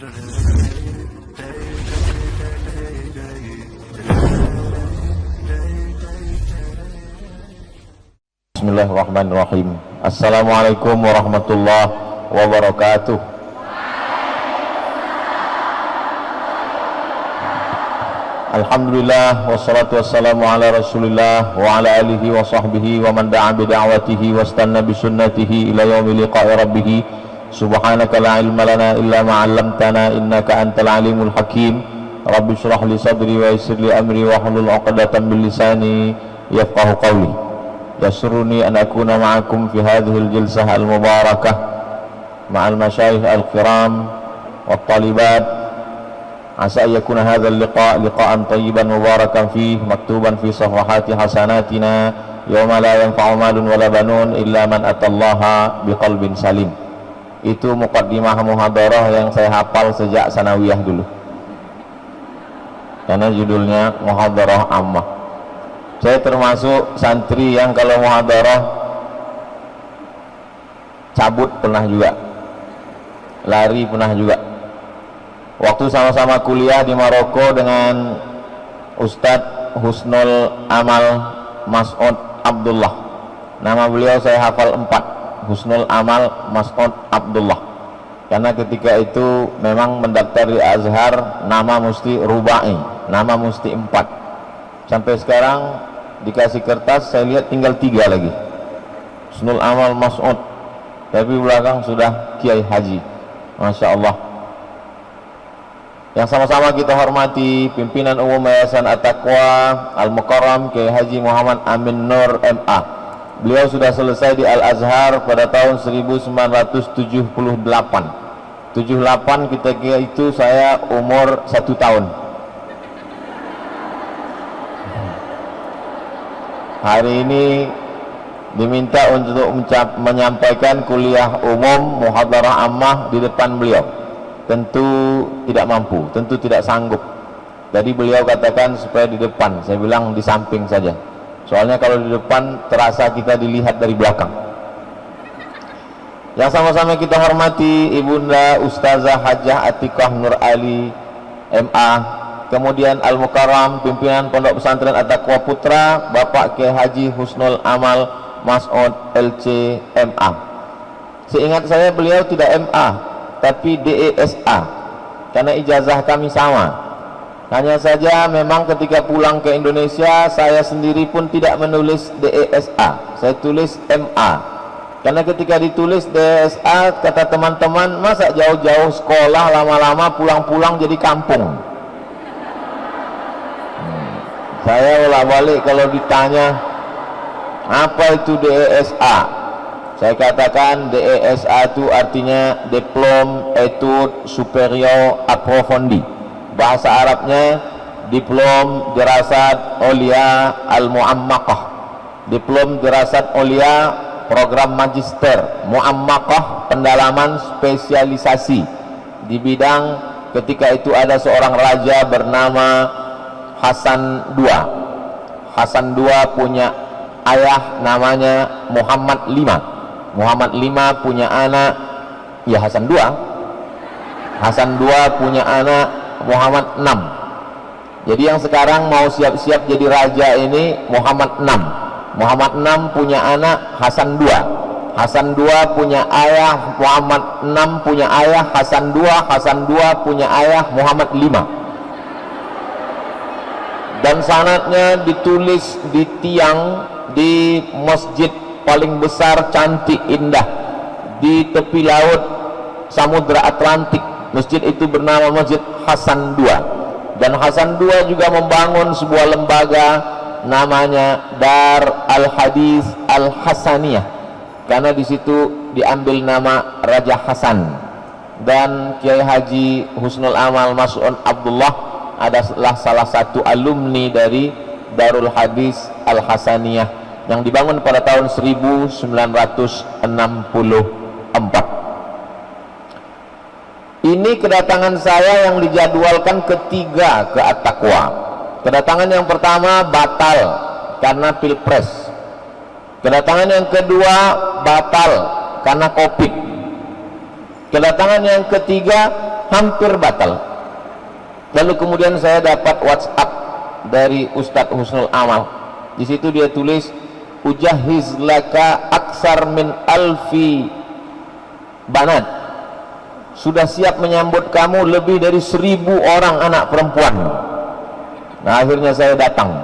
Bismillahirrahmanirrahim. Assalamualaikum warahmatullahi wabarakatuh. Alhamdulillah wassalatu wassalamu ala Rasulillah wa ala alihi wa sahbihi wa man da'a bi da'watihi wastanna bi sunnatihi ila yaumil liqa'i rabbih. Subhanaka la ilma lana illa ma 'allamtana innaka antal alimul hakim. Rabbi shrah li sadri wa yassir li amri wa hlul 'uqdatam min lisani yafqahu qawli. Yasuruni an akuna ma'akum fi hadhihi al-jilsah al-mubarakah ma'al masyayikh al-kiram wa talibat. Asa yakuna hadha al-liqa' liqa'an tayyiban mubarakan fih maktuban fi safahati hasanatina yawma la yanfa'u malun wala banun illa man atallaha biqalbin salim. Itu muqaddimah muhadarah yang saya hafal sejak sanawiyah dulu, karena judulnya muhadarah ammah. Saya termasuk santri yang kalau muhadarah cabut pernah juga, lari pernah juga. Waktu sama-sama kuliah di Maroko dengan Ustadz Husnul Amal Mas'ud Abdullah. Nama beliau saya hafal 4, Husnul Amal Mas'ud Abdullah. Karena ketika itu memang mendaftar di Azhar nama mesti rubai, nama mesti 4. Sampai sekarang dikasih kertas saya lihat tinggal 3 lagi, Husnul Amal Mas'ud, tapi belakang sudah Kiai Haji. Masya Allah. Yang sama-sama kita hormati pimpinan umum Yayasan At-Taqwa Al-Mukarram Kiai Haji Muhammad Amin Nur MA. Beliau sudah selesai di Al-Azhar pada tahun 1978. 78 ketika itu saya umur 1 tahun. Hari ini diminta untuk menyampaikan kuliah umum muhadarah ammah di depan beliau. Tentu tidak mampu, tentu tidak sanggup. Jadi beliau katakan supaya di depan, saya bilang di samping saja. Soalnya kalau di depan terasa kita dilihat dari belakang. Yang sama-sama kita hormati Ibunda Ustazah Hajah Atiqah Nur Ali MA, kemudian Al-Mukarram pimpinan Pondok Pesantren At-Taqwa Putra Bapak Kiai Haji Husnul Amal Mas'ud LC MA. Seingat saya beliau tidak MA tapi DESA, karena ijazah kami sama. Hanya saja memang ketika pulang ke Indonesia saya sendiri pun tidak menulis DESA, saya tulis MA. Karena ketika ditulis DESA kata teman-teman, masa jauh-jauh sekolah lama-lama pulang-pulang jadi kampung. Saya bolak-balik kalau ditanya apa itu DESA, saya katakan DESA itu artinya Diplom Etude Superior Approfondi. Bahasa Arabnya Diplom Dirasat Olia Al-Mu'ammakah, Diplom Dirasat Olia program magister, Mu'ammakah pendalaman spesialisasi di bidang. Ketika itu ada seorang raja bernama Hasan II. Hasan II punya ayah namanya Muhammad V. Muhammad V punya anak ya Hasan II. Hasan II punya anak Muhammad VI. Jadi yang sekarang mau siap-siap jadi raja ini Muhammad VI. Muhammad VI punya anak Hasan II. Hasan II punya ayah, Muhammad VI punya ayah Hasan II. Hasan II punya ayah Muhammad V. Dan sanadnya ditulis di tiang di masjid paling besar, cantik, indah di tepi laut Samudra Atlantik. Masjid itu bernama Masjid Hasan II. Dan Hasan II juga membangun sebuah lembaga namanya Dar Al-Hadis Al-Hasaniyah, karena di situ diambil nama Raja Hasan. Dan Kiai Haji Husnul Amal Mas'ud Abdullah adalah salah satu alumni dari Darul Hadis Al-Hasaniyah yang dibangun pada tahun 1964. Ini kedatangan saya yang dijadwalkan ketiga ke At-Taqwa. Kedatangan yang pertama batal karena pilpres. Kedatangan yang kedua batal karena Covid. Kedatangan yang ketiga hampir batal. Lalu kemudian saya dapat WhatsApp dari Ustadz Husnul Amal. Di situ dia tulis, ujahiz laka aksar min alfi banat, sudah siap menyambut kamu lebih dari 1000 orang anak perempuan. Nah, akhirnya saya datang,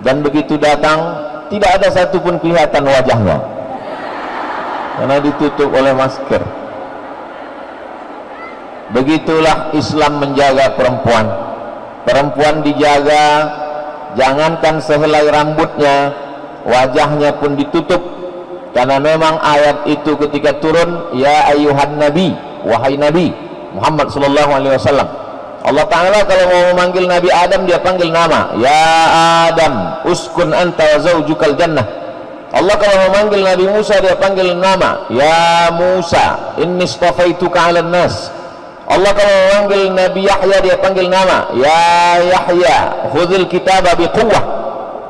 dan begitu datang tidak ada satupun kelihatan wajahnya karena ditutup oleh masker. Begitulah Islam menjaga perempuan. Perempuan dijaga, jangankan sehelai rambutnya, wajahnya pun ditutup, karena memang ayat itu ketika turun, ya ayyuhan nabi, wahai nabi Muhammad sallallahu alaihi wasallam, Allah Ta'ala kalau mau memanggil Nabi Adam dia panggil nama, ya Adam uskun anta wa zawjukal jannah. Allah kalau memanggil Nabi Musa dia panggil nama, ya Musa inni istafaituka 'alan nas. Allah kalau memanggil Nabi Yahya dia panggil nama, ya Yahya khudhil kitaba biquwwah.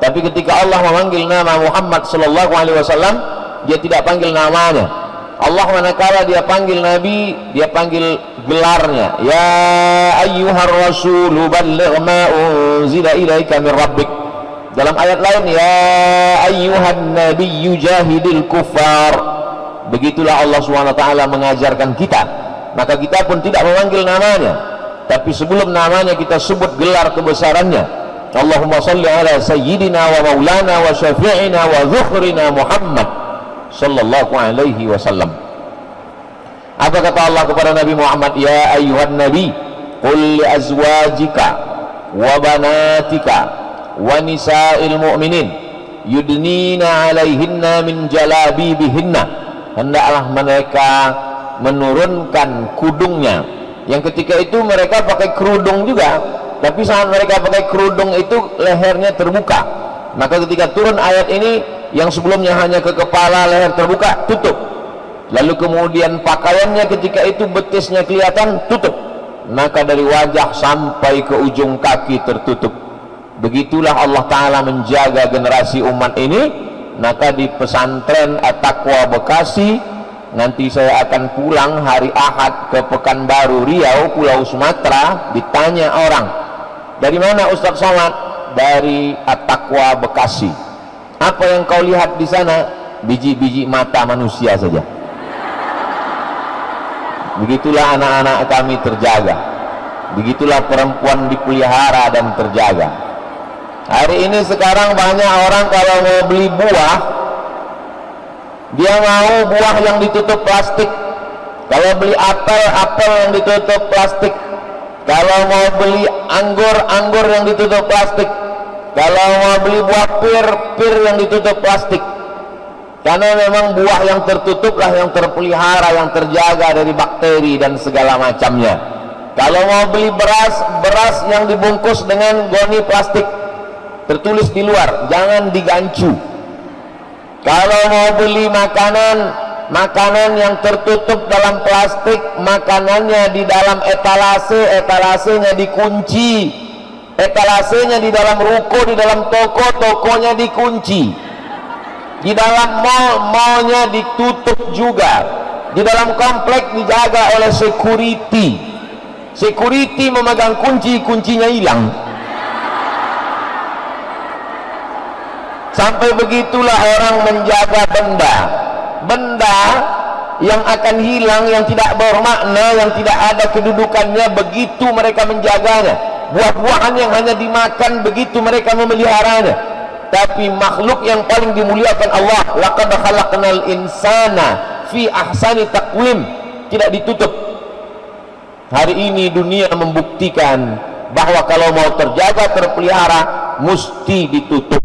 Tapi ketika Allah memanggil nama Muhammad sallallahu alaihi wasallam, dia tidak panggil namanya. Allah manakala dia panggil Nabi, dia panggil gelarnya, ya ayyuhar rasulu balligh ma unzila ilaika min rabbik. Dalam ayat lain, ya ayyuhan nabiyyu jahidil kuffar. Begitulah Allah SWT mengajarkan kita. Maka kita pun tidak memanggil namanya, tapi sebelum namanya kita sebut gelar kebesarannya. Allahumma salli ala sayyidina wa maulana wa syafi'ina wa dhukhrina Muhammad sallallahu alaihi wasallam. Apa kata Allah kepada Nabi Muhammad? Ya ayyuhan nabi qul li azwajika wa banatika wa nisa'il mu'minin yudnina alaihinna min jalabibihinna. Hendaklah mereka menurunkan kudungnya, yang ketika itu mereka pakai kerudung juga, tapi saat mereka pakai kerudung itu lehernya terbuka. Maka ketika turun ayat ini, yang sebelumnya hanya ke kepala, leher terbuka, tutup. Lalu kemudian pakaiannya ketika itu betisnya kelihatan, tutup. Maka dari wajah sampai ke ujung kaki tertutup. Begitulah Allah Ta'ala menjaga generasi umat ini. Maka di pesantren At-Taqwa Bekasi, nanti saya akan pulang hari Ahad ke Pekanbaru Riau, Pulau Sumatera. Ditanya orang, dari mana Ustaz Somad? Dari At-Taqwa Bekasi. Apa yang kau lihat di sana? Biji-biji mata manusia saja. Begitulah anak-anak kami terjaga, begitulah perempuan dipelihara dan terjaga. Hari ini sekarang banyak orang kalau mau beli buah, dia mau buah yang ditutup plastik. Kalau beli apel, apel yang ditutup plastik. Kalau mau beli anggur, anggur yang ditutup plastik. Kalau mau beli buah pir, pir yang ditutup plastik. Karena memang buah yang tertutup lah yang terpelihara, yang terjaga dari bakteri dan segala macamnya. Kalau mau beli beras, beras yang dibungkus dengan goni plastik, tertulis di luar, jangan digancu. Kalau mau beli makanan, makanan yang tertutup dalam plastik, makanannya di dalam etalase, etalasenya dikunci. Etalasenya di dalam ruko, di dalam toko, tokonya dikunci. Di dalam mall, mallnya ditutup juga. Di dalam komplek dijaga oleh security. Security memegang kunci, kuncinya hilang. Sampai begitulah orang menjaga benda. Benda yang akan hilang, yang tidak bermakna, yang tidak ada kedudukannya, begitu mereka menjaganya. Buah-buahan yang hanya dimakan, begitu mereka memeliharanya. Tapi makhluk yang paling dimuliakan Allah, laqad khalaqnal insana fi ahsani taqwim, tidak ditutup. Hari ini dunia membuktikan bahwa kalau mau terjaga, terpelihara, mesti ditutup.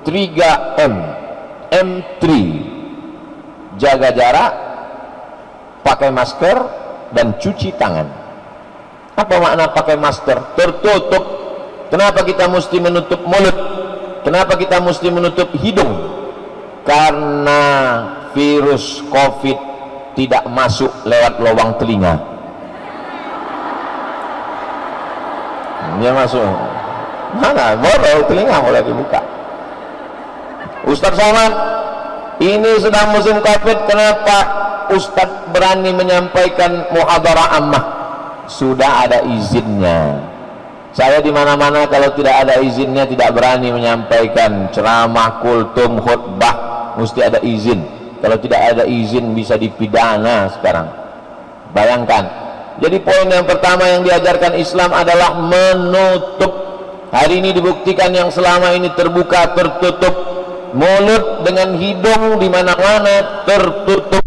3M, M3, jaga jarak, pakai masker, dan cuci tangan. Apa makna pakai masker? Tertutup. Kenapa kita mesti menutup mulut? Kenapa kita mesti menutup hidung? Karena virus COVID tidak masuk lewat lubang telinga. Dia masuk mana? Baru telinga mulai dibuka. Ustaz Somad, ini sedang musim COVID, kenapa Ustadz berani menyampaikan muhadarah ammah? Sudah ada izinnya. Saya di mana-mana kalau tidak ada izinnya tidak berani menyampaikan ceramah, kultum, khutbah, mesti ada izin. Kalau tidak ada izin bisa dipidana sekarang. Bayangkan. Jadi poin yang pertama yang diajarkan Islam adalah menutup. Hari ini dibuktikan yang selama ini terbuka tertutup. Mulut dengan hidung di mana-mana tertutup.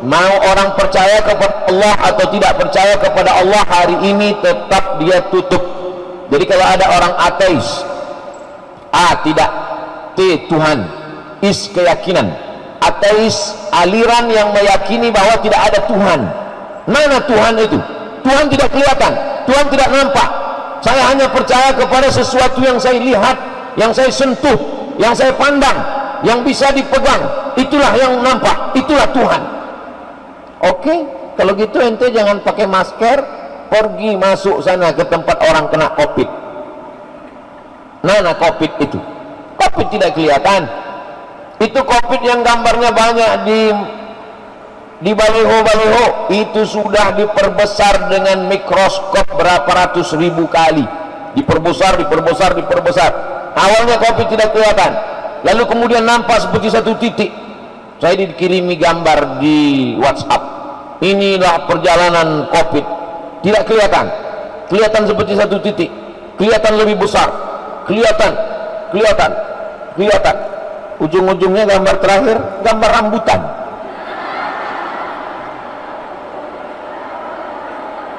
Mau orang percaya kepada Allah atau tidak percaya kepada Allah, hari ini tetap dia tutup. Jadi kalau ada orang ateis, A tidak, T Tuhan, is keyakinan. Ateis aliran yang meyakini bahwa tidak ada Tuhan. Mana Tuhan itu? Tuhan tidak kelihatan, Tuhan tidak nampak. Saya hanya percaya kepada sesuatu yang saya lihat, yang saya sentuh, yang saya pandang, yang bisa dipegang. Itulah yang nampak, itulah Tuhan. Oke, kalau gitu ente jangan pakai masker, pergi masuk sana ke tempat orang kena COVID. Mana COVID itu? COVID tidak kelihatan. Itu COVID yang gambarnya banyak di baliho-baliho, itu sudah diperbesar dengan mikroskop berapa ratus ribu kali. Diperbesar. Awalnya COVID tidak kelihatan, lalu kemudian nampak seperti satu titik. Saya dikirimi gambar di WhatsApp, inilah perjalanan COVID. Tidak kelihatan, kelihatan seperti satu titik, kelihatan lebih besar, kelihatan. Ujung-ujungnya gambar terakhir, gambar rambutan.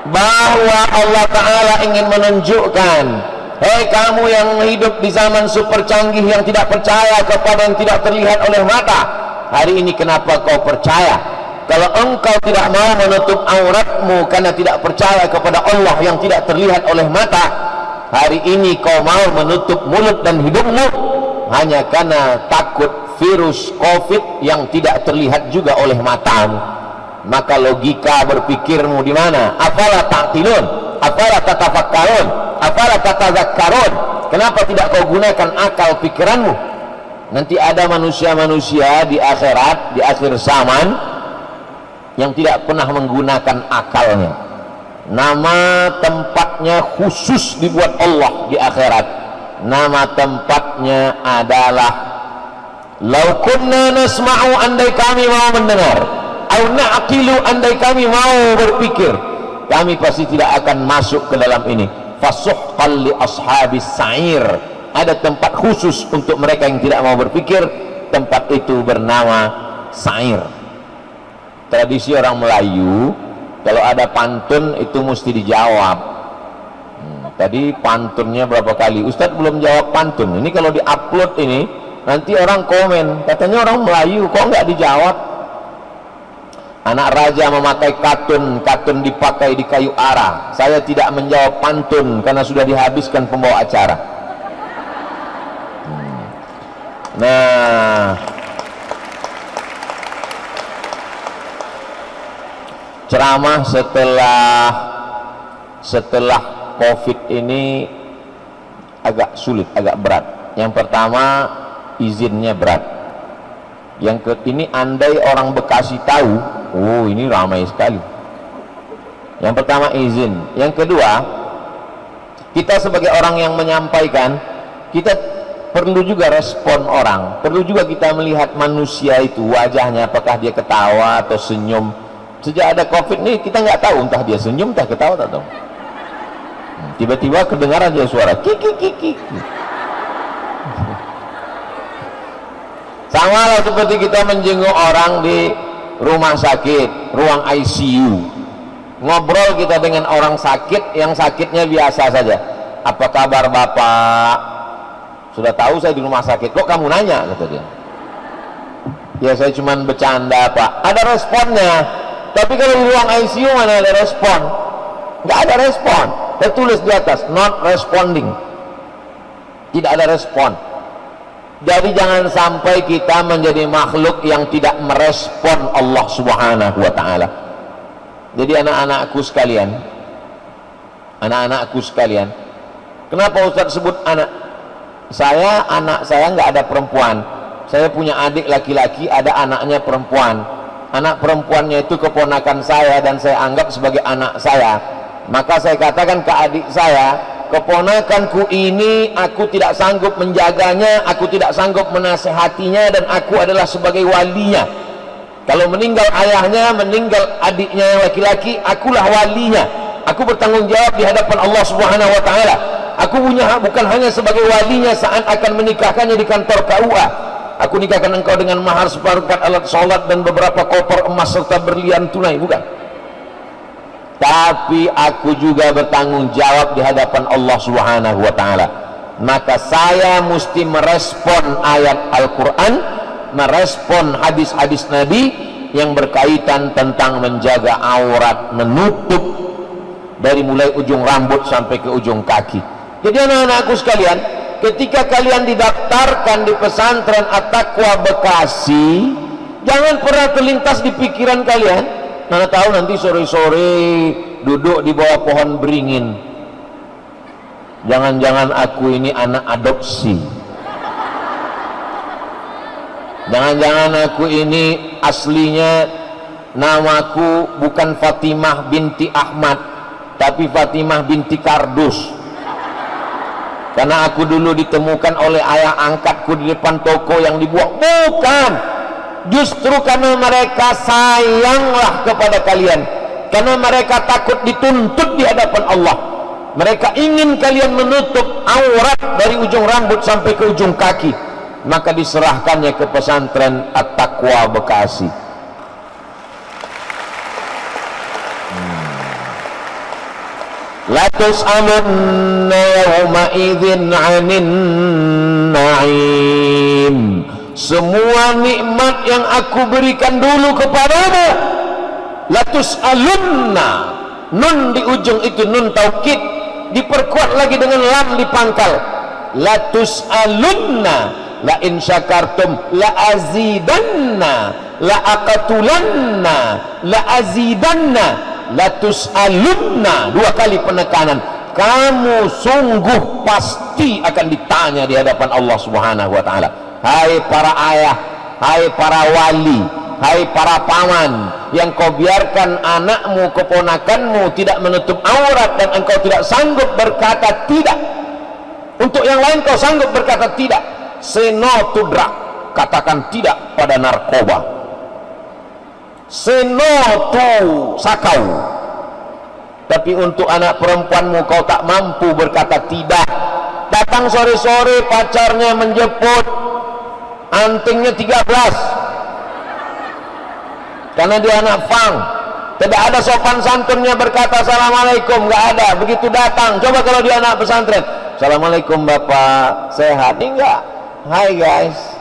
Bahwa Allah Ta'ala ingin menunjukkan, hei kamu yang hidup di zaman super canggih, yang tidak percaya kepada yang tidak terlihat oleh mata, hari ini kenapa kau percaya? Kalau engkau tidak mau menutup auratmu karena tidak percaya kepada Allah yang tidak terlihat oleh mata, hari ini kau mau menutup mulut dan hidungmu hanya karena takut virus COVID yang tidak terlihat juga oleh matamu. Maka logika berpikirmu di mana? Afala ta'qilun, afala tatafakkarun, afala tatadzakkarun. Kenapa tidak kau gunakan akal pikiranmu? Nanti ada manusia-manusia di akhirat, di akhir zaman, yang tidak pernah menggunakan akalnya. Nama tempatnya khusus dibuat Allah di akhirat. Nama tempatnya adalah lau kunna nasma'u, andai kami mau mendengar, au na'qilu, andai kami mau berpikir, kami pasti tidak akan masuk ke dalam ini. Fasuhqal li ashabis sa'ir. Ada tempat khusus untuk mereka yang tidak mau berpikir. Tempat itu bernama sa'ir. Tradisi orang Melayu, kalau ada pantun itu mesti dijawab. Tadi pantunnya berapa kali? Ustadz belum jawab pantun. Ini kalau diupload ini, nanti orang komen, katanya orang Melayu kok nggak dijawab. Anak raja memakai katun, katun dipakai di kayu arah. Saya tidak menjawab pantun karena sudah dihabiskan pembawa acara. Nah, ceramah setelah COVID ini agak sulit, agak berat. Yang pertama, izinnya berat. Yang ini andai orang Bekasi tahu, oh ini ramai sekali. Yang pertama izin. Yang kedua, kita sebagai orang yang menyampaikan, kita perlu juga respon orang. Perlu juga kita melihat manusia itu, wajahnya, apakah dia ketawa atau senyum. Sejak ada COVID ini kita nggak tahu entah dia senyum, entah ketawa, tak tahu. Tiba-tiba kedengaran aja suara kiki. Sama lah seperti kita menjenguk orang di rumah sakit, ruang ICU. Ngobrol kita dengan orang sakit, yang sakitnya biasa saja. Apa kabar Bapak? Sudah tahu saya di rumah sakit. Kok kamu nanya? Kata dia. Ya saya cuma bercanda Pak. Ada responnya. Tapi kalau di ruang ICU mana ada respon? Nggak ada respon. Tertulis di atas not responding. Tidak ada respon. Jadi jangan sampai kita menjadi makhluk yang tidak merespon Allah Subhanahu wa ta'ala. Jadi anak-anakku sekalian, kenapa Ustaz sebut anak? Anak saya nggak ada perempuan. Saya punya adik laki-laki, ada anaknya perempuan. anak perempuannya itu keponakan saya dan saya anggap sebagai anak saya, maka saya katakan ke adik saya, keponakanku ini aku tidak sanggup menjaganya, aku tidak sanggup menasehatinya, dan aku adalah sebagai walinya. Kalau meninggal ayahnya, meninggal adiknya yang laki-laki, akulah walinya. Aku bertanggung jawab di hadapan Allah Subhanahu wa taala. Aku punya hak bukan hanya sebagai walinya saat akan menikahkannya di kantor KUA. Aku nikahkan engkau dengan mahar seperangkat alat sholat dan beberapa koper emas serta berlian tunai, bukan. Tapi aku juga bertanggung jawab di hadapan Allah Subhanahu wa taala. Maka saya mesti merespon ayat Al-Quran, merespon hadis-hadis Nabi yang berkaitan tentang menjaga aurat, menutup dari mulai ujung rambut sampai ke ujung kaki. Jadi anak-anakku sekalian, ketika kalian didaftarkan di pesantren At-Taqwa Bekasi, jangan pernah terlintas di pikiran kalian, mana tahu nanti sore-sore duduk di bawah pohon beringin, jangan-jangan aku ini anak adopsi, jangan-jangan aku ini aslinya namaku bukan Fatimah binti Ahmad, tapi Fatimah binti Kardus, karena aku dulu ditemukan oleh ayah angkatku di depan toko yang dibuang. Bukan, justru karena mereka sayanglah kepada kalian, karena mereka takut dituntut di hadapan Allah. Mereka ingin kalian menutup aurat dari ujung rambut sampai ke ujung kaki, maka diserahkannya ke pesantren At-Taqwa Bekasi. La tus'alunna yawma idzin 'anin na'im. Semua nikmat yang aku berikan dulu kepadamu, la tus'alunna, nun di ujung itu nun taukid, diperkuat lagi dengan lam di pangkal. La tus'alunna, la in syakartum la azidanna, la aqtulanna la azidanna, la tus'alunna, dua kali penekanan. Kamu sungguh pasti akan ditanya di hadapan Allah Subhanahu wa taala. Hai para ayah, hai para wali, hai para paman yang kau biarkan anakmu, keponakanmu tidak menutup aurat dan engkau tidak sanggup berkata tidak. Untuk yang lain kau sanggup berkata tidak. Say no to drug, katakan tidak pada narkoba. Say no to sakau. Tapi untuk anak perempuanmu kau tak mampu berkata tidak. Datang sore-sore pacarnya menjemput, antingnya 13, karena dia anak pang, tidak ada sopan santunnya berkata assalamualaikum, nggak ada. Begitu datang, coba kalau dia anak pesantren, assalamualaikum bapak, sehat? Enggak, hai guys.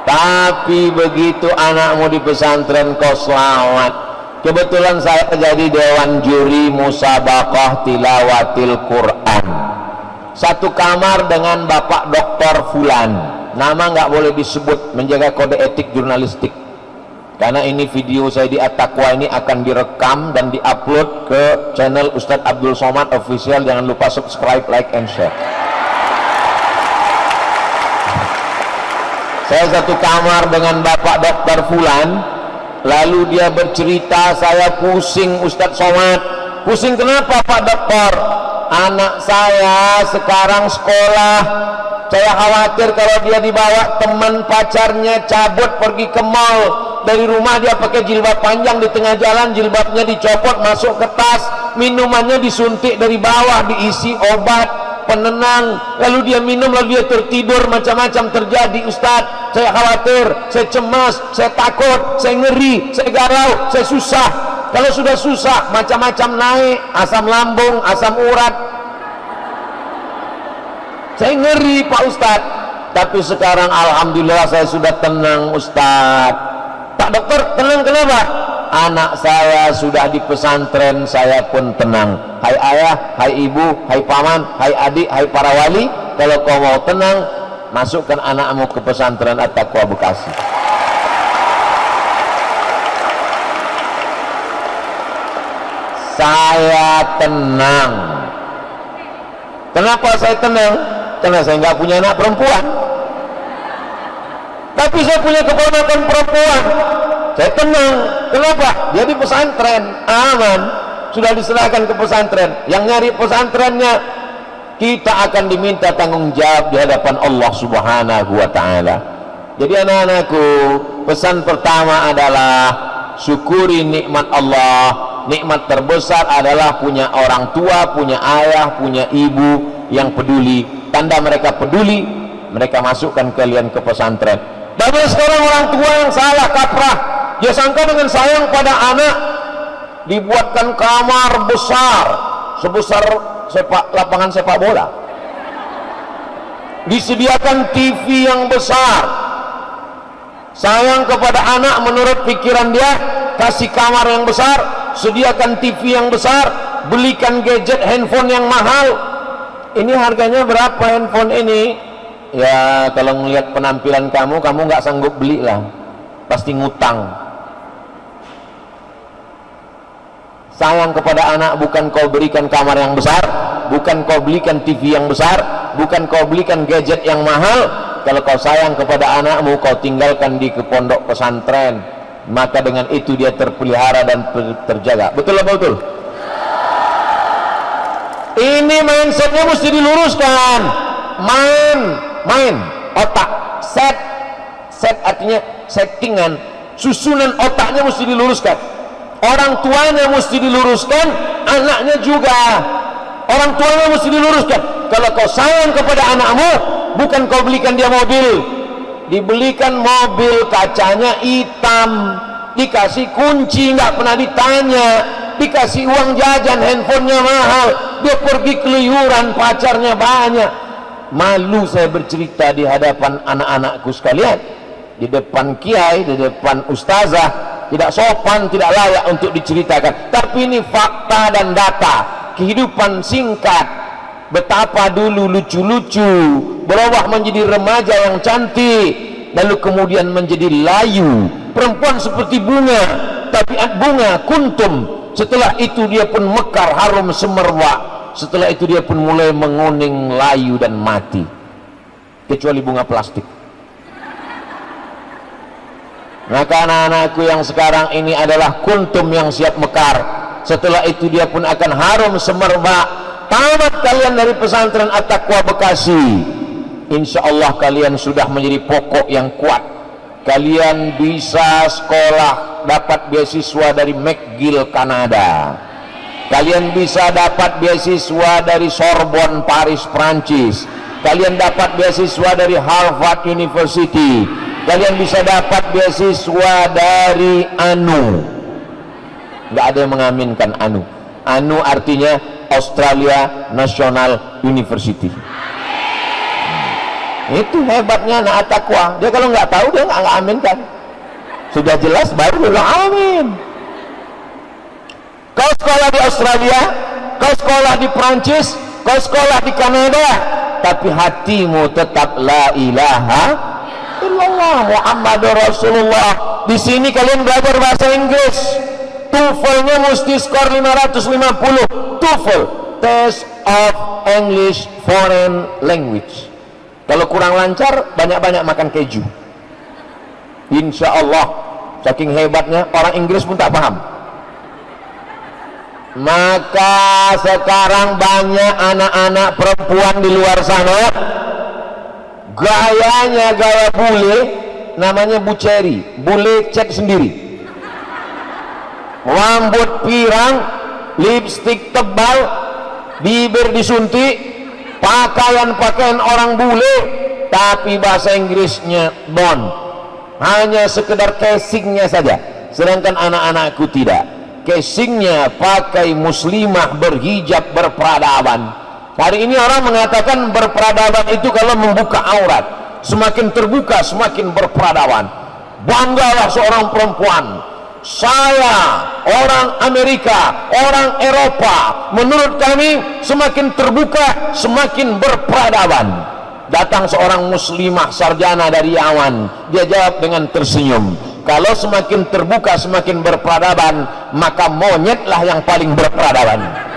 Tapi begitu anakmu di pesantren kau selamat. Kebetulan saya jadi dewan juri musabaqah tilawatil Quran, satu kamar dengan Bapak Dr. Fulan, nama nggak boleh disebut, menjaga kode etik jurnalistik, karena ini video saya di At-Taqwa ini akan direkam dan diupload ke channel Ustadz Abdul Somad Official. Jangan lupa subscribe, like, and share. Saya satu kamar dengan Bapak Dr. Fulan, lalu dia bercerita, saya pusing Ustadz Somad. Pusing kenapa Pak Dokter? Anak saya sekarang sekolah, saya khawatir kalau dia dibawa teman pacarnya cabut pergi ke mall, dari rumah dia pakai jilbab panjang, di tengah jalan jilbabnya dicopot masuk ke tas, minumannya disuntik dari bawah, diisi obat penenang, lalu dia minum, lalu dia tertidur, macam-macam terjadi Ustadz. Saya khawatir, saya cemas, saya takut, saya ngeri, saya galau, saya susah. Kalau sudah susah, macam-macam naik, asam lambung, asam urat. Saya ngeri Pak Ustadz. Tapi sekarang alhamdulillah saya sudah tenang Ustadz. Pak Dokter, tenang kenapa? Anak saya sudah di pesantren, saya pun tenang. Hai ayah, hai ibu, hai paman, hai adik, hai para wali, kalau kau mau tenang, masukkan anakmu ke pesantren At-Taqwa Bekasi. Saya tenang. Kenapa saya tenang? Karena saya nggak punya anak perempuan. Tapi saya punya keponakan perempuan, saya tenang. Kenapa? Dia di pesantren, aman, sudah diserahkan ke pesantren. Yang nyari pesantrennya, kita akan diminta tanggung jawab di hadapan Allah Subhanahu wa ta'ala. Jadi anak-anakku, pesan pertama adalah syukuri nikmat Allah. Nikmat terbesar adalah punya orang tua, punya ayah, punya ibu yang peduli. Tanda mereka peduli, mereka masukkan kalian ke pesantren. Banyak sekarang orang tua yang salah kaprah, dia sangka dengan sayang pada anak dibuatkan kamar besar sebesar lapangan sepak bola, disediakan TV yang besar. Sayang kepada anak menurut pikiran dia, kasih kamar yang besar, sediakan TV yang besar, belikan gadget handphone yang mahal. Ini harganya berapa handphone ini? Ya kalau ngelihat penampilan kamu nggak sanggup beli lah, pasti ngutang. Sayang kepada anak bukan kau berikan kamar yang besar, bukan kau belikan TV yang besar, bukan kau belikan gadget yang mahal. Kalau kau sayang kepada anakmu, kau tinggalkan di pondok pesantren, maka dengan itu dia terpelihara dan terjaga. Betul apa betul? Ini mindsetnya mesti diluruskan. Main otak, set artinya settingan, susunan otaknya mesti diluruskan. Orang tuanya mesti diluruskan, anaknya juga. Orang tuanya mesti diluruskan. Kalau kau sayang kepada anakmu, bukan kau belikan dia mobil, dibelikan mobil kacanya hitam, dikasih kunci nggak pernah ditanya, dikasih uang jajan, handphonenya mahal, dia pergi keluyuran, pacarnya banyak. Malu saya bercerita di hadapan anak-anakku sekalian, di depan kiai, di depan ustazah. Tidak sopan, tidak layak untuk diceritakan, tapi ini fakta dan data kehidupan singkat. Betapa dulu lucu-lucu, berubah menjadi remaja yang cantik, lalu kemudian menjadi layu, perempuan seperti bunga, tabiat bunga kuntum. Setelah itu dia pun mekar, harum semerbak. Setelah itu dia pun mulai menguning, layu dan mati, kecuali bunga plastik. Maka anak-anakku yang sekarang ini adalah kuntum yang siap mekar. Setelah itu dia pun akan harum semerbak. Tamat kalian dari pesantren At-Taqwa Bekasi, insya Allah kalian sudah menjadi pokok yang kuat. Kalian bisa sekolah, dapat beasiswa dari McGill Kanada. Kalian bisa dapat beasiswa dari Sorbonne Paris Prancis. Kalian dapat beasiswa dari Harvard University. Kalian bisa dapat beasiswa dari ANU. Nggak ada yang mengaminkan ANU. ANU artinya Australia National University. Itu hebatnya anak At-Taqwa. Dia kalau nggak tahu dia nggak aminkan. Sudah jelas baru bilang amin. Kau sekolah di Australia, kau sekolah di Prancis, kau sekolah di Kanada, tapi hatimu tetap la ilaha illallah Muhammadur Rasulullah. Di sini kalian belajar bahasa Inggris, TOEFL-nya mesti skor 550. TOEFL, Test of English Foreign Language. Kalau kurang lancar, banyak-banyak makan keju. Insya Allah, saking hebatnya orang Inggris pun tak paham. Maka sekarang banyak anak-anak perempuan di luar sana, gayanya gaya bule, namanya buceri, bule cat sendiri, rambut pirang, lipstik tebal, bibir disuntik, pakaian orang bule, tapi bahasa Inggrisnya bond, hanya sekedar casingnya saja. Sedangkan anak-anakku tidak, casingnya pakai muslimah, berhijab, berperadaban. Hari ini orang mengatakan berperadaban itu kalau membuka aurat, semakin terbuka semakin berperadaban. Banggalah seorang perempuan, saya orang Amerika, orang Eropa, menurut kami semakin terbuka semakin berperadaban. Datang seorang muslimah sarjana dari Yaman, dia jawab dengan tersenyum, kalau semakin terbuka semakin berperadaban, maka monyetlah yang paling berperadaban.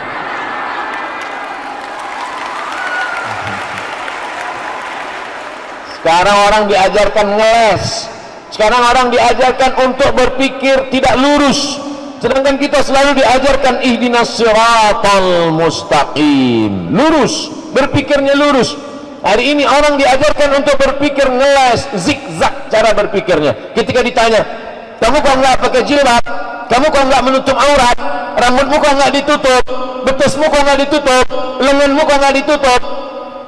Sekarang orang diajarkan ngeles, sekarang orang diajarkan untuk berpikir tidak lurus, sedangkan kita selalu diajarkan ihdinas siratal mustaqim, lurus, berpikirnya lurus. Hari ini orang diajarkan untuk berpikir ngeles, zigzag cara berpikirnya. Ketika ditanya, kamu kok nggak pakai jilbab, kamu kok nggak menutup aurat, rambutmu kok nggak ditutup, betismu kok nggak ditutup, lenganmu kok nggak ditutup,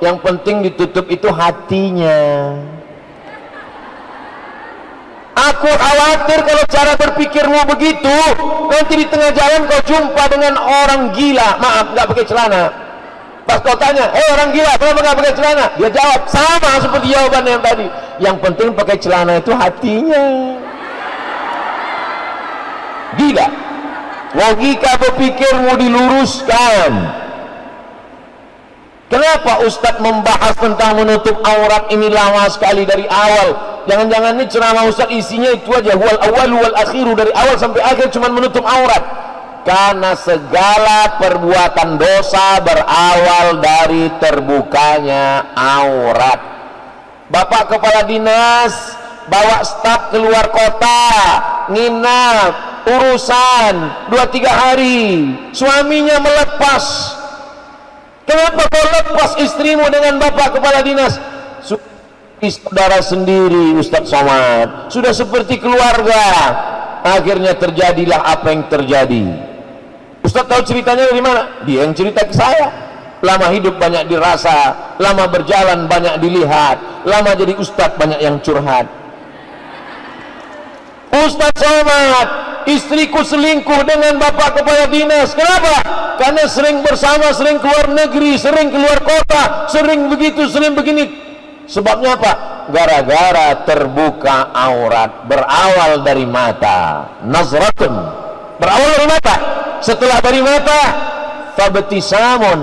yang penting ditutup itu hatinya. Aku khawatir kalau cara berpikirmu begitu, nanti di tengah jalan kau jumpa dengan orang gila, maaf nggak pakai celana. Pas kau tanya, orang gila kenapa nggak pakai celana? Dia jawab sama seperti jawaban yang tadi. Yang penting pakai celana itu hatinya. Gila. Logika berpikirmu diluruskan. Kenapa Ustadz membahas tentang menutup aurat ini lama sekali dari awal? Jangan-jangan ini ceramah Ustadz isinya itu aja, wal awal wal akhiru, dari awal sampai akhir cuma menutup aurat. Karena segala perbuatan dosa berawal dari terbukanya aurat. Bapak kepala dinas bawa staf keluar kota, nginap, urusan 2-3 hari, suaminya melepas. Kenapa kau lepas istrimu dengan bapak kepala dinas? Saudara sendiri Ustadz Somad, sudah seperti keluarga. Akhirnya terjadilah apa yang terjadi. Ustadz tahu ceritanya dari mana? Dia yang cerita ke saya. Lama hidup banyak dirasa, lama berjalan banyak dilihat, lama jadi ustadz banyak yang curhat. Ustadz Somad, istriku selingkuh dengan bapak kepala dinas. Kenapa? Karena sering bersama, sering keluar negeri, sering keluar kota, sering begitu, sering begini. Sebabnya apa? Gara-gara terbuka aurat. Berawal dari mata, nazratun, berawal dari mata. Setelah dari mata, fabtisamun.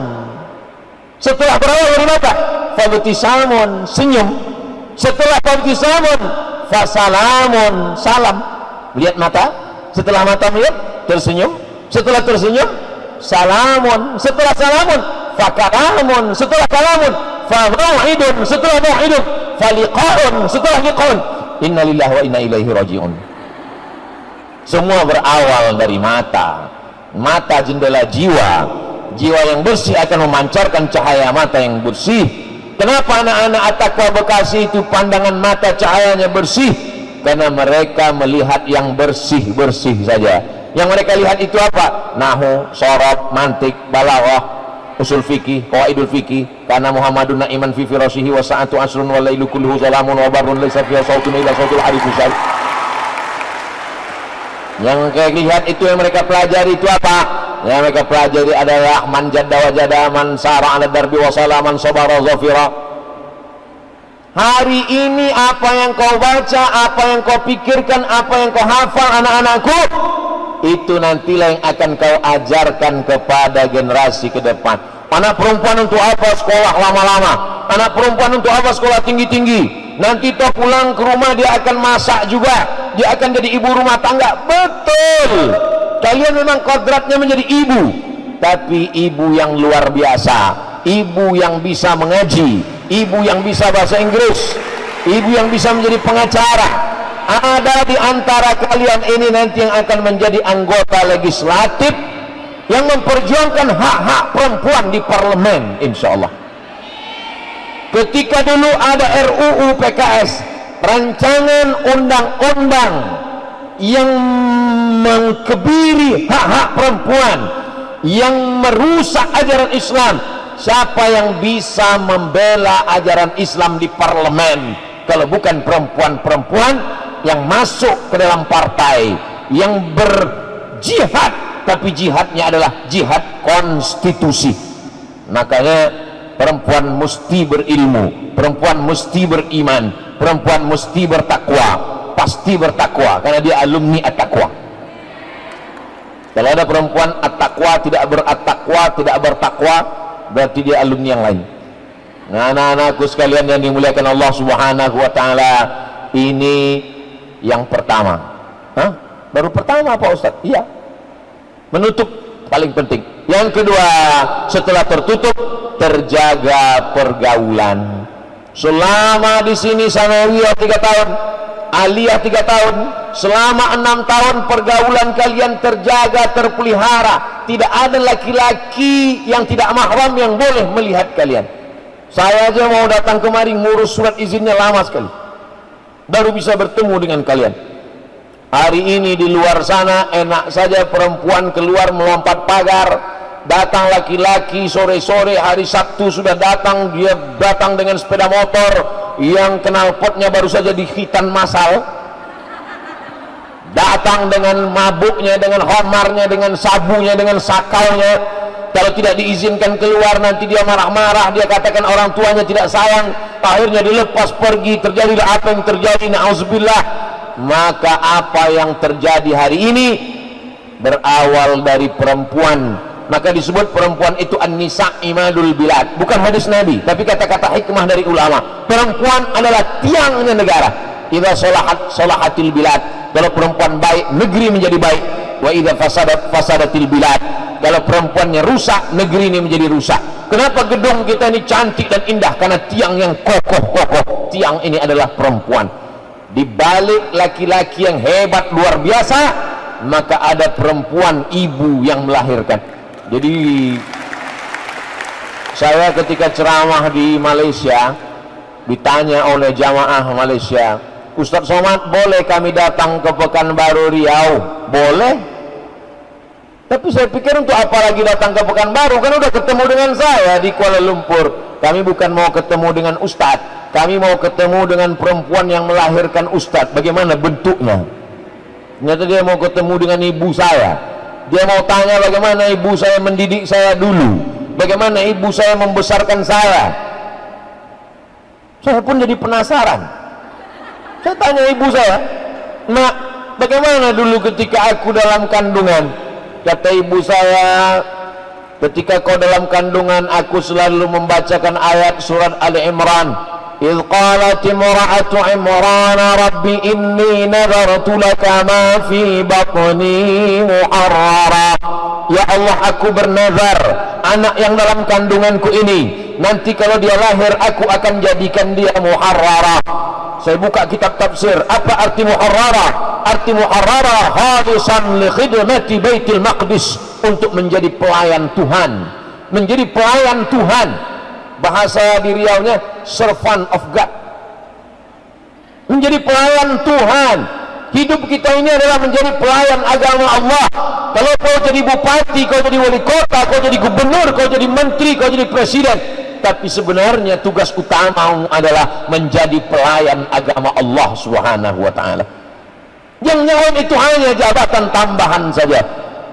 Setelah berawal dari mata, fabtisamun, senyum. Setelah fabtisamun, fasalamun, salam. Lihat mata, setelah mata melihat, tersenyum. Setelah tersenyum, salamun. Setelah salamun, fakalamun. Setelah kalamun, famau'idun. Setelah mau'idun, faliqa'un. Setelah liqa'un, inna lillahi wa inna ilaihi raji'un. Semua berawal dari mata. Mata jendela jiwa. Jiwa yang bersih akan memancarkan cahaya mata yang bersih. Kenapa anak-anak At-Taqwa Bekasi itu pandangan mata cahayanya bersih? Karena mereka melihat yang bersih-bersih saja. Yang mereka lihat itu apa? Nahu, sorab, mantik, balaghah, usul fikih, qawaidul fikih. Karena Muhammadun na'iman fi firashihi wa sa'atu asrun wa lailu kulluhu salamun wa barrun laysa fiha sautun illa sautul arif musal. Yang mereka lihat itu, yang mereka pelajari itu apa? Yang mereka pelajari adalah man jadda wa jada, man sara ala darbi wa salaman sabara zafira. Hari ini apa yang kau baca, apa yang kau pikirkan, apa yang kau hafal anak-anakku, itu nantilah yang akan kau ajarkan kepada generasi ke depan. Anak perempuan untuk apa sekolah lama-lama? Anak perempuan untuk apa sekolah tinggi-tinggi? Nanti toh pulang ke rumah dia akan masak juga, dia akan jadi ibu rumah tangga. Betul, kalian memang kodratnya menjadi ibu, tapi ibu yang luar biasa, ibu yang bisa mengaji, ibu yang bisa bahasa Inggris, ibu yang bisa menjadi pengacara. Ada di antara kalian ini nanti yang akan menjadi anggota legislatif yang memperjuangkan hak-hak perempuan di parlemen, insya Allah. Ketika dulu ada RUU PKS, rancangan undang-undang yang mengkebiri hak-hak perempuan, yang merusak ajaran Islam, siapa yang bisa membela ajaran Islam di parlemen kalau bukan perempuan-perempuan yang masuk ke dalam partai, yang berjihad, tapi jihadnya adalah jihad konstitusi. Makanya perempuan mesti berilmu, perempuan mesti beriman, perempuan mesti bertakwa, pasti bertakwa karena dia alumni At-Taqwa. Kalau ada perempuan At-Taqwa tidak berat-taqwa, tidak bertakwa, berarti dia alumni yang lain. Nah, anak-anakku sekalian yang dimuliakan Allah Subhanahu wa taala, ini yang pertama. Hah? Baru pertama Pak Ustaz? Iya. Menutup paling penting. Yang kedua, setelah tertutup, terjaga pergaulan. Selama di sini sanawiyah 3 tahun, aliyah 3 tahun, selama 6 tahun pergaulan kalian terjaga, terpelihara, tidak ada laki-laki yang tidak mahram yang boleh melihat kalian. Saya aja mau datang kemari ngurus surat izinnya lama sekali, baru bisa bertemu dengan kalian. Hari ini di luar sana enak saja perempuan keluar melompat pagar, datang laki-laki sore-sore hari Sabtu sudah datang, dia datang dengan sepeda motor yang knalpotnya baru saja dihitan massal, datang dengan mabuknya, dengan homarnya, dengan sabunya, dengan sakalnya. Kalau tidak diizinkan keluar nanti dia marah-marah, dia katakan orang tuanya tidak sayang, akhirnya dilepas pergi, terjadilah apa yang terjadi, na'udzubillah. Maka apa yang terjadi hari ini berawal dari perempuan. Maka disebut perempuan itu an-nisa imadul bilad, bukan hadis Nabi, tapi kata-kata hikmah dari ulama. Perempuan adalah tiangnya negara. Idza salahatil bilad, kalau perempuan baik negeri menjadi baik. Wa idza fasadatil bilad, kalau perempuannya rusak negeri ini menjadi rusak. Kenapa gedung kita ini cantik dan indah? Karena tiang yang kokoh. Tiang ini adalah perempuan. Di balik laki-laki yang hebat luar biasa, maka ada perempuan, ibu yang melahirkan. Jadi saya ketika ceramah di Malaysia ditanya oleh jamaah Malaysia, Ustaz Somad, boleh kami datang ke Pekanbaru Riau? Boleh. Tapi saya pikir untuk apa lagi datang ke Pekanbaru, kan udah ketemu dengan saya di Kuala Lumpur. Kami bukan mau ketemu dengan Ustadz, kami mau ketemu dengan perempuan yang melahirkan Ustadz. Bagaimana bentuknya? Ternyata dia mau ketemu dengan ibu saya. Dia mau tanya bagaimana ibu saya mendidik saya dulu, bagaimana ibu saya membesarkan saya. Saya pun jadi penasaran. Saya tanya ibu saya, "Nak, bagaimana dulu ketika aku dalam kandungan?" Kata ibu saya, ketika kau dalam kandungan aku selalu membacakan ayat surat Ali Imran. Idh qalat imra'atu Imran rabbi inni nadartu laka ma fi batni muharrara. Ya Allah, aku bernazar anak yang dalam kandunganku ini nanti kalau dia lahir aku akan jadikan dia muharrara. Saya buka kitab tafsir, apa arti muharrara? Arti muharrara hadisan li khidmati Baitul Maqdis, untuk menjadi pelayan Tuhan, menjadi pelayan Tuhan. Bahasa di Riau-nya servant of God, menjadi pelayan Tuhan. Hidup kita ini adalah menjadi pelayan agama Allah. Kalau kau jadi bupati, kau jadi wali kota, kau jadi gubernur, kau jadi menteri, kau jadi presiden, tapi sebenarnya tugas utamamu adalah menjadi pelayan agama Allah Subhanahu wa ta'ala. Yang lain itu hanya jabatan tambahan saja.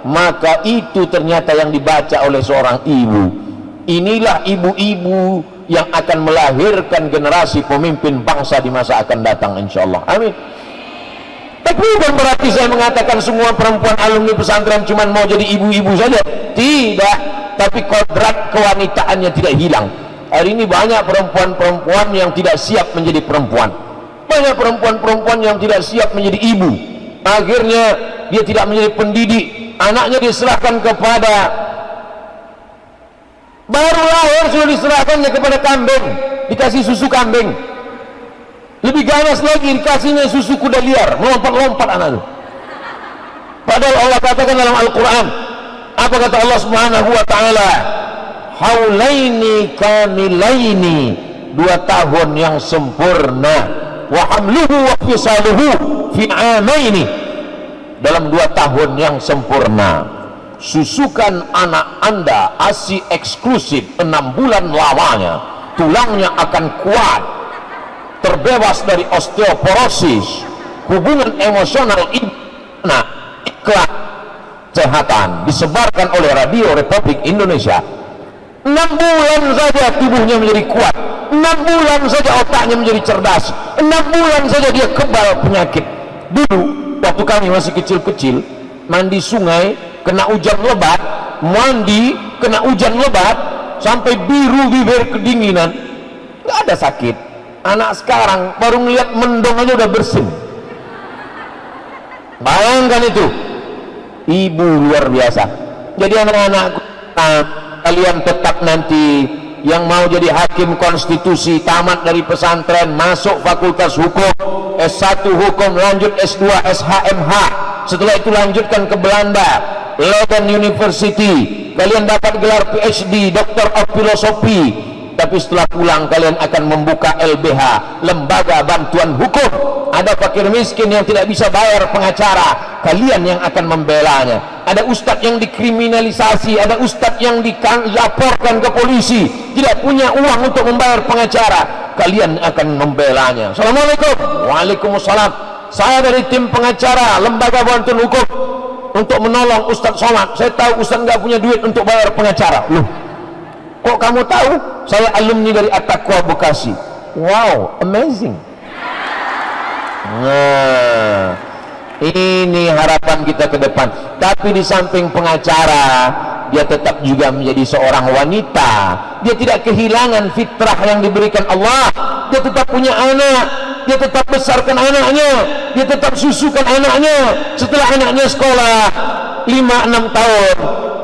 Maka itu ternyata yang dibaca oleh seorang ibu. Inilah ibu-ibu yang akan melahirkan generasi pemimpin bangsa di masa akan datang, insyaallah. Amin. Tapi bukan berarti saya mengatakan semua perempuan alumni pesantren cuma mau jadi ibu-ibu saja. Tidak. Tapi kodrat kewanitaannya tidak hilang. Hari ini banyak perempuan-perempuan yang tidak siap menjadi perempuan. Banyak perempuan-perempuan yang tidak siap menjadi ibu. Akhirnya dia tidak menjadi pendidik. Anaknya diserahkan kepada, baru lahir sudah diserahkannya kepada kambing, dikasih susu kambing. Lebih ganas lagi dikasihnya susu kuda liar, melompat-lompat anak itu. Padahal Allah katakan dalam Al-Quran, apa kata Allah Subhanahu wa ta'ala? Haulaini kamilaini, 2 tahun yang sempurna. Wa hamluhu wa fisaluhu fi amaini, dalam 2 tahun yang sempurna. Susukan anak anda ASI eksklusif 6 bulan lamanya, tulangnya akan kuat, terbebas dari osteoporosis, hubungan emosional ibu anak, iklan kesehatan disebarkan oleh Radio Republik Indonesia. 6 bulan saja tubuhnya menjadi kuat, 6 bulan saja otaknya menjadi cerdas, 6 bulan saja dia kebal penyakit. Dulu waktu kami masih kecil-kecil, mandi sungai kena hujan lebat, mandi kena hujan lebat sampai biru bibir kedinginan, nggak ada sakit. Anak sekarang baru ngeliat mendong aja udah bersin. Bayangkan itu, ibu luar biasa. Jadi anak-anakku, kalian tetap nanti yang mau jadi hakim konstitusi, tamat dari pesantren, masuk fakultas hukum, S1 hukum, lanjut S2, SHMH, setelah itu lanjutkan ke Belanda, Leiden University, kalian dapat gelar PhD, Doctor of Philosophy, tapi setelah pulang kalian akan membuka LBH, Lembaga Bantuan Hukum. Ada fakir miskin yang tidak bisa bayar pengacara, kalian yang akan membelanya. Ada ustadz yang dikriminalisasi, ada ustadz yang dilaporkan ke polisi, tidak punya uang untuk membayar pengacara, kalian akan membelanya. Assalamualaikum. Waalaikumsalam. Saya dari tim pengacara Lembaga Bantuan Hukum untuk menolong Ustadz Somad. Saya tahu Ustadz nggak punya duit untuk bayar pengacara. Loh, kok kamu tahu? Saya alumni dari At-Taqwa Bekasi. Wow, amazing. Nah, ini harapan kita ke depan. Tapi di samping pengacara, dia tetap juga menjadi seorang wanita. Dia tidak kehilangan fitrah yang diberikan Allah. Dia tetap punya anak, dia tetap besarkan anaknya, dia tetap susukan anaknya. Setelah anaknya sekolah 5-6 tahun,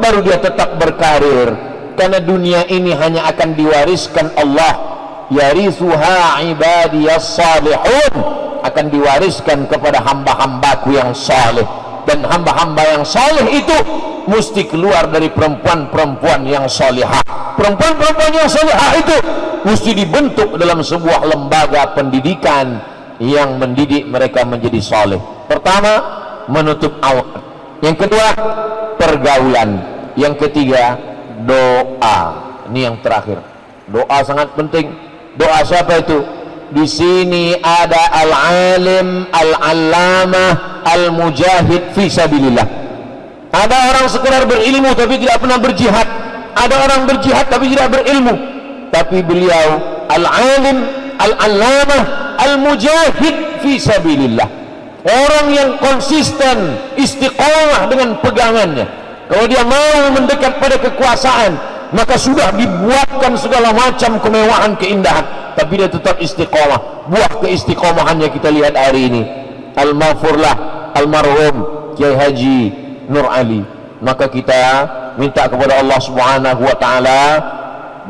baru dia tetap berkarir. Karena dunia ini hanya akan diwariskan Allah, yarithuha ibadiyas salihun, akan diwariskan kepada hamba-hambaku yang saleh. Dan hamba-hamba yang saleh itu mesti keluar dari perempuan-perempuan yang salihah. Perempuan-perempuan yang salihah itu mesti dibentuk dalam sebuah lembaga pendidikan yang mendidik mereka menjadi saleh. Pertama, menutup aurat. Yang kedua, pergaulan. Yang ketiga, doa. Ini yang terakhir. Doa sangat penting. Doa siapa itu? Di sini ada al-alim, al-allamah, al-mujahid fi sabilillah. Ada orang sekedar berilmu tapi tidak pernah berjihad. Ada orang berjihad tapi tidak berilmu. Tapi beliau al-alim, al-allamah, al-mujahid fi sabilillah. Orang yang konsisten, istiqomah dengan pegangannya. Kalau dia mau mendekat pada kekuasaan, maka sudah dibuatkan segala macam kemewahan, keindahan, tapi dia tetap istiqomah. Buah keistiqomahannya kita lihat hari ini. Al-Maghfurlah almarhum Kiai Haji Nur Ali. Maka kita minta kepada Allah Subhanahu wa taala,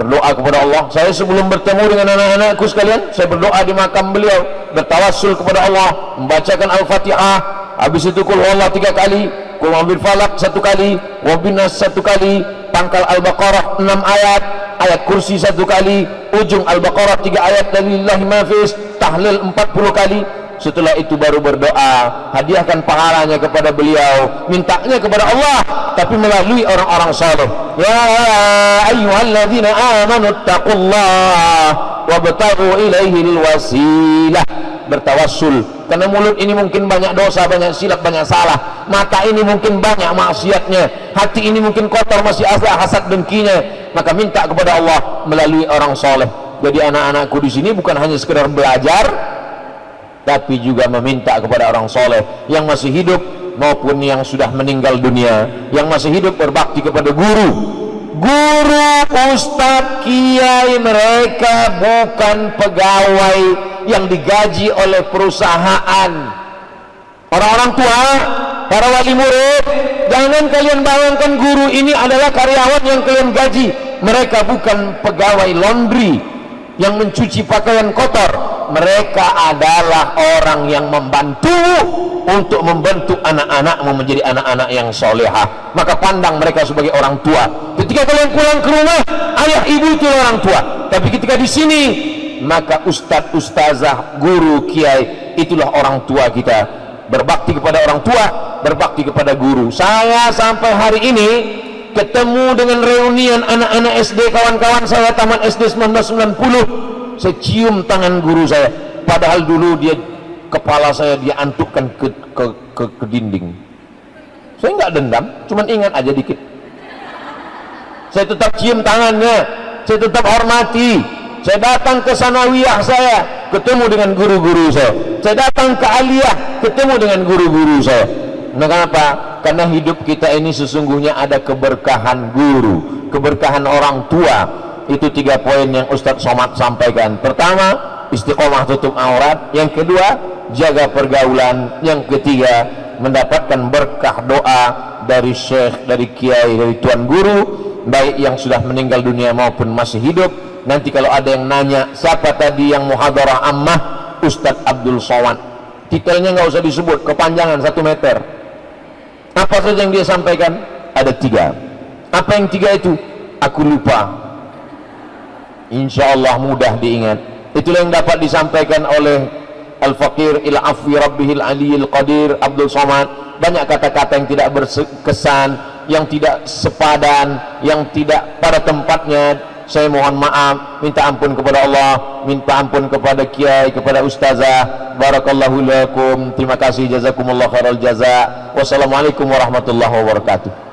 berdoa kepada Allah. Saya sebelum bertemu dengan anak-anakku sekalian, saya berdoa di makam beliau, bertawassul kepada Allah, membacakan Al-Fatihah, habis itu qul huwallahu 3 kali, qul a'udzu falaq 1 kali, wa binas 1 kali, pangkal Al-Baqarah 6 ayat, ayat kursi 1 kali, ujung Al-Baqarah 3 ayat, dan lillahi ma fis, tahlil 40 kali. Setelah itu baru berdoa, hadiahkan pahalanya kepada beliau, mintanya kepada Allah, tapi melalui orang-orang saleh. Ya ayyuhalladzina amanu taqullaha wabtaghu ilaihil wasilah. Bertawassul, karena mulut ini mungkin banyak dosa, banyak silap, banyak salah. Mata ini mungkin banyak maksiatnya, hati ini mungkin kotor, masih ada hasad dengkinya. Maka minta kepada Allah melalui orang soleh. Jadi anak-anakku di sini bukan hanya sekedar belajar, tapi juga meminta kepada orang soleh yang masih hidup maupun yang sudah meninggal dunia. Yang masih hidup berbakti kepada guru, ustadz, kiai. Mereka bukan pegawai yang digaji oleh perusahaan. Orang-orang tua, para wali murid, jangan kalian bayangkan guru ini adalah karyawan yang kalian gaji. Mereka bukan pegawai laundry yang mencuci pakaian kotor. Mereka adalah orang yang membantu untuk membentuk anak-anakmu menjadi anak-anak yang solehah. Maka pandang mereka sebagai orang tua. Ketika kalian pulang ke rumah, ayah ibu itu orang tua. Tapi ketika di sini, maka ustadz, ustazah, guru, kiai, itulah orang tua kita. Berbakti kepada orang tua, berbakti kepada guru. Saya sampai hari ini ketemu dengan reunian anak-anak SD, kawan-kawan saya tamat SD 1990. Saya cium tangan guru saya, padahal dulu dia, kepala saya dia antukkan ke dinding. Saya nggak dendam, cuman ingat aja dikit. Saya tetap cium tangannya, saya tetap hormati. Saya datang ke sanawiyah saya, ketemu dengan guru-guru saya. Saya datang ke aliyah, ketemu dengan guru-guru saya. Nah, kenapa? Karena hidup kita ini sesungguhnya ada keberkahan guru, keberkahan orang tua. Itu 3 poin yang Ustadz Somad sampaikan. Pertama, istiqomah tutup aurat. Yang kedua, jaga pergaulan. Yang ketiga, mendapatkan berkah doa dari syekh, dari kiai, dari tuan guru. baik yang sudah meninggal dunia maupun masih hidup. Nanti kalau ada yang nanya siapa tadi yang muhadarah ammah, Ustadz Abdul Somad, titelnya nggak usah disebut, kepanjangan 1 meter. Apa saja yang dia sampaikan? Ada 3. Apa yang 3 itu? Aku lupa. Insya Allah mudah diingat. Itulah yang dapat disampaikan oleh Al-Faqir ila afwi rabbihil aliyil qadir Abdul Somad. Banyak kata-kata yang tidak berkesan, yang tidak sepadan, yang tidak pada tempatnya. Saya mohon maaf, minta ampun kepada Allah, minta ampun kepada kiai, kepada ustazah. Barakallahu lakum. Terima kasih, jazakumullah khairal jaza. Wassalamualaikum warahmatullahi wabarakatuh.